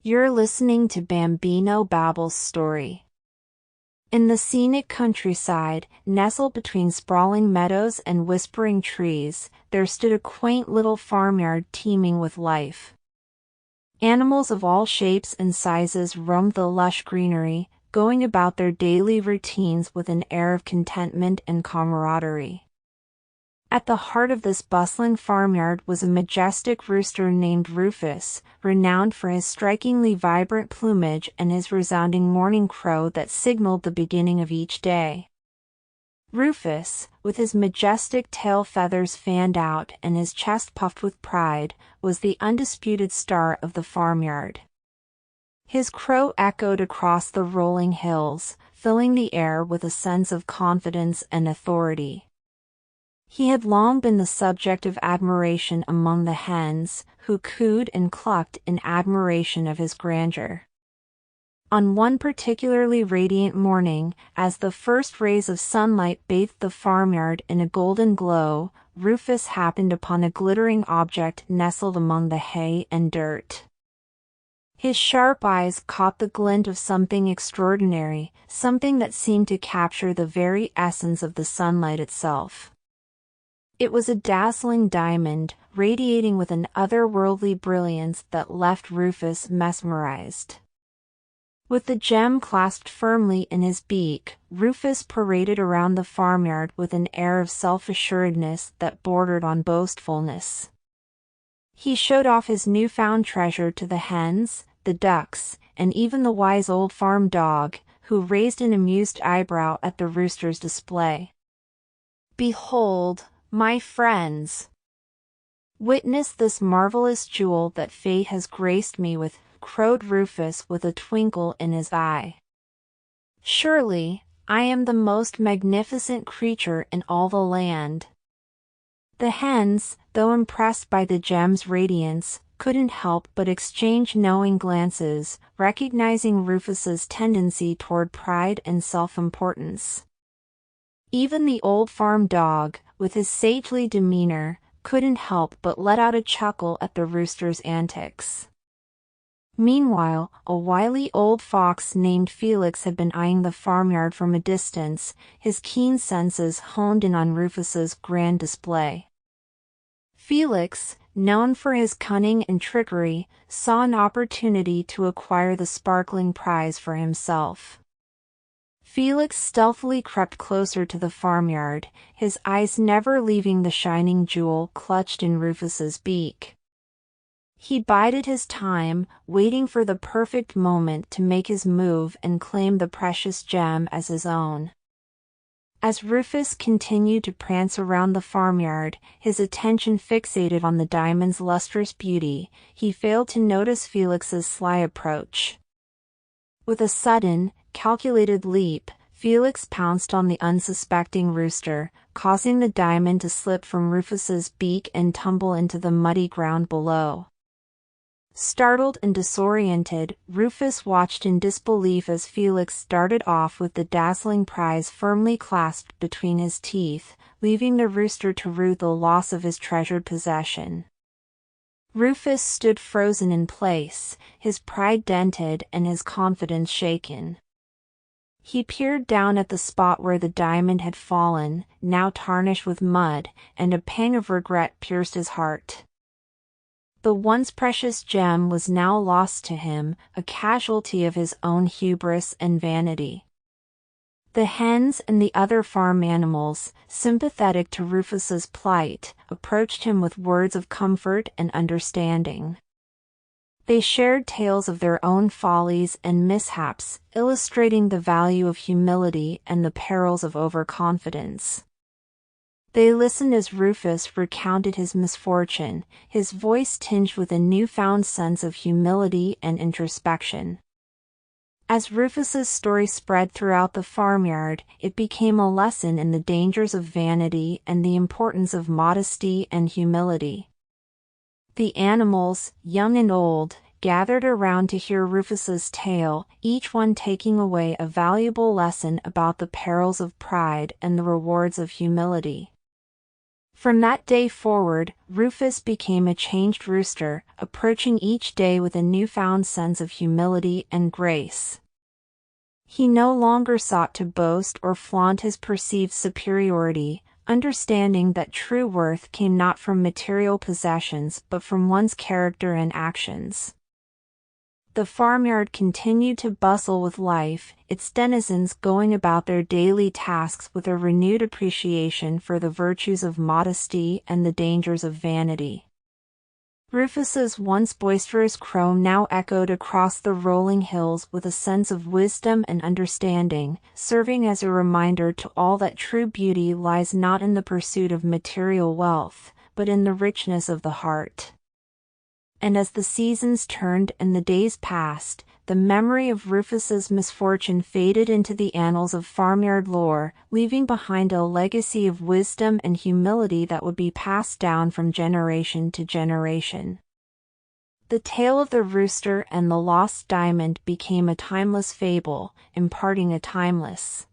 You're listening to BambinoBabble's story. In the scenic countryside, nestled between sprawling meadows and whispering trees, there stood a quaint little farmyard teeming with life. Animals of all shapes and sizes roamed the lush greenery, going about their daily routines with an air of contentment and camaraderie. At the heart of this bustling farmyard was a majestic rooster named Rufus, renowned for his strikingly vibrant plumage and his resounding morning crow that signaled the beginning of each day. Rufus, with his majestic tail feathers fanned out and his chest puffed with pride, was the undisputed star of the farmyard. His crow echoed across the rolling hills, filling the air with a sense of confidence and authority. He had long been the subject of admiration among the hens, who cooed and clucked in admiration of his grandeur. On one particularly radiant morning, as the first rays of sunlight bathed the farmyard in a golden glow, Rufus happened upon a glittering object nestled among the hay and dirt. His sharp eyes caught the glint of something extraordinary, something that seemed to capture the very essence of the sunlight itself. It was a dazzling diamond, radiating with an otherworldly brilliance that left Rufus mesmerized. With the gem clasped firmly in his beak, Rufus paraded around the farmyard with an air of self-assuredness that bordered on boastfulness. He showed off his newfound treasure to the hens, the ducks, and even the wise old farm dog, who raised an amused eyebrow at the rooster's display. "Behold, my friends! Witness this marvelous jewel that fate has graced me with," crowed Rufus with a twinkle in his eye. "Surely, I am the most magnificent creature in all the land." The hens, though impressed by the gem's radiance, couldn't help but exchange knowing glances, recognizing Rufus's tendency toward pride and self-importance. Even the old farm dog, with his sagely demeanor, couldn't help but let out a chuckle at the rooster's antics. Meanwhile, a wily old fox named Felix had been eyeing the farmyard from a distance, his keen senses honed in on Rufus's grand display. Felix, known for his cunning and trickery, saw an opportunity to acquire the sparkling prize for himself. Felix stealthily crept closer to the farmyard, his eyes never leaving the shining jewel clutched in Rufus's beak. He bided his time, waiting for the perfect moment to make his move and claim the precious gem as his own. As Rufus continued to prance around the farmyard, his attention fixated on the diamond's lustrous beauty, he failed to notice Felix's sly approach. With a sudden, calculated leap, Felix pounced on the unsuspecting rooster, causing the diamond to slip from Rufus's beak and tumble into the muddy ground below. Startled and disoriented, Rufus watched in disbelief as Felix darted off with the dazzling prize firmly clasped between his teeth, leaving the rooster to rue the loss of his treasured possession. Rufus stood frozen in place, his pride dented and his confidence shaken. He peered down at the spot where the diamond had fallen, now tarnished with mud, and a pang of regret pierced his heart. The once precious gem was now lost to him, a casualty of his own hubris and vanity. The hens and the other farm animals, sympathetic to Rufus's plight, approached him with words of comfort and understanding. They shared tales of their own follies and mishaps, illustrating the value of humility and the perils of overconfidence. They listened as Rufus recounted his misfortune, his voice tinged with a newfound sense of humility and introspection. As Rufus's story spread throughout the farmyard, it became a lesson in the dangers of vanity and the importance of modesty and humility. The animals, young and old, gathered around to hear Rufus's tale, each one taking away a valuable lesson about the perils of pride and the rewards of humility. From that day forward, Rufus became a changed rooster, approaching each day with a newfound sense of humility and grace. He no longer sought to boast or flaunt his perceived superiority, understanding that true worth came not from material possessions but from one's character and actions. The farmyard continued to bustle with life, its denizens going about their daily tasks with a renewed appreciation for the virtues of modesty and the dangers of vanity. Rufus's once boisterous crow now echoed across the rolling hills with a sense of wisdom and understanding, serving as a reminder to all that true beauty lies not in the pursuit of material wealth, but in the richness of the heart. And as the seasons turned and the days passed, the memory of Rufus's misfortune faded into the annals of farmyard lore, leaving behind a legacy of wisdom and humility that would be passed down from generation to generation. The tale of the rooster and the lost diamond became a timeless fable, imparting a timeless